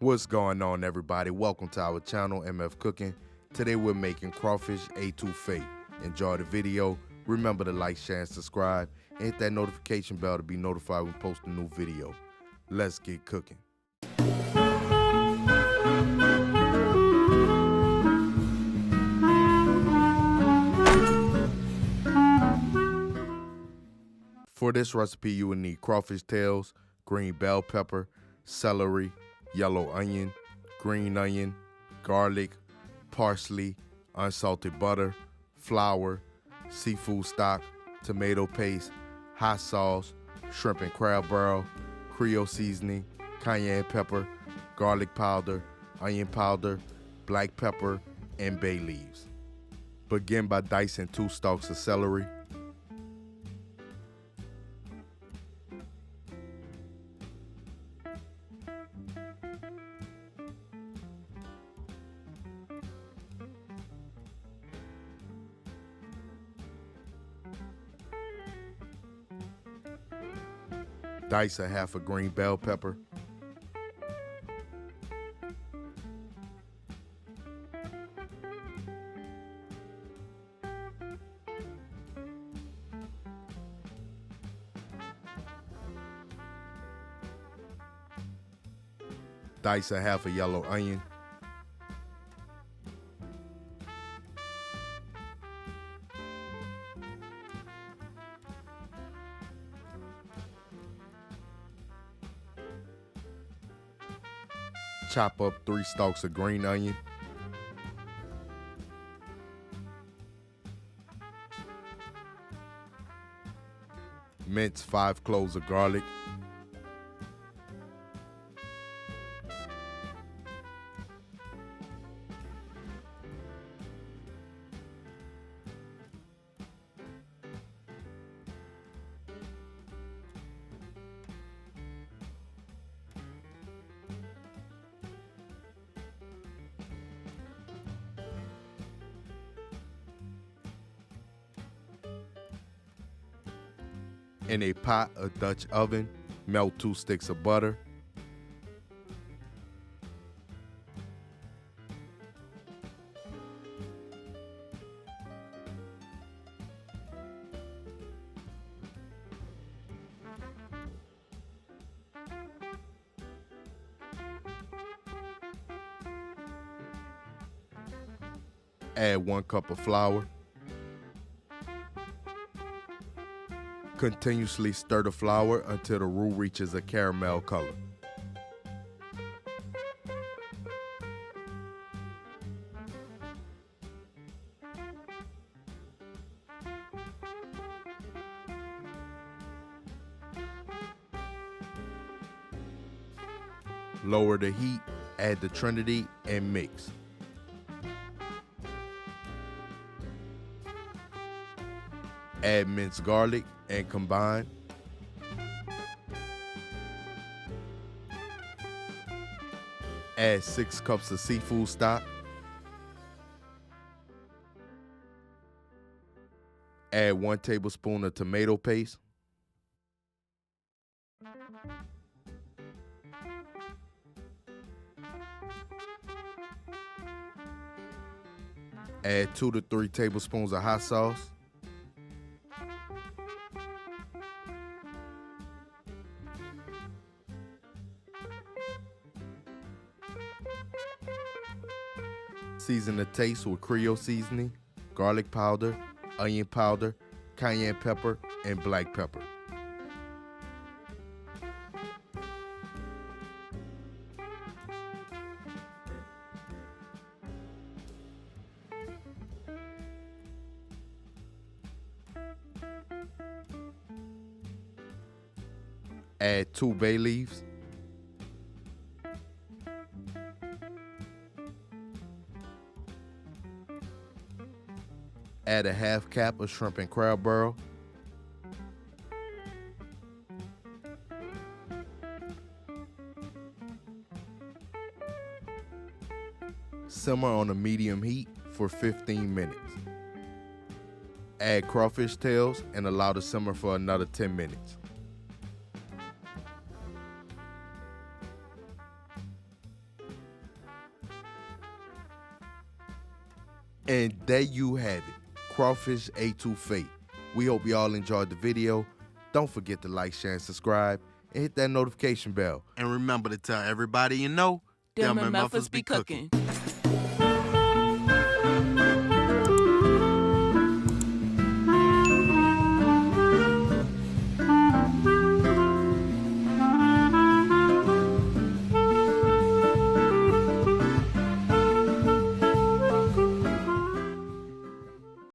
What's going on, everybody? Welcome to our channel, MF Cooking. Today we're making crawfish étouffée. Enjoy the video. Remember to like, share, and subscribe. And hit that notification bell to be notified when we post a new video. Let's get cooking. For this recipe, you will need crawfish tails, green bell pepper, celery, yellow onion, green onion, garlic, parsley, unsalted butter, flour, seafood stock, tomato paste, hot sauce, shrimp and crab barrel, Creole seasoning, cayenne pepper, garlic powder, onion powder, black pepper, and bay leaves. Begin by dicing 2 stalks of celery. Dice a half a green bell pepper. Dice a half a yellow onion. Chop up 3 stalks of green onion. Mince 5 cloves of garlic. In a pot or Dutch oven, melt 2 sticks of butter. Add 1 cup of flour. Continuously stir the flour until the roux reaches a caramel color. Lower the heat, add the trinity, and mix. Add minced garlic and combine. Add 6 cups of seafood stock. Add 1 tablespoon of tomato paste. Add 2 to 3 tablespoons of hot sauce. Season the taste with Creole seasoning, garlic powder, onion powder, cayenne pepper, and black pepper. Add 2 bay leaves. Add a half cap of shrimp and crab barrel. Simmer on a medium heat for 15 minutes. Add crawfish tails and allow to simmer for another 10 minutes. And there you have it, Crawfish Étouffée. We hope y'all enjoyed the video. Don't forget to like, share, and subscribe, and hit that notification bell. And remember to tell everybody you know, them MFers be cooking.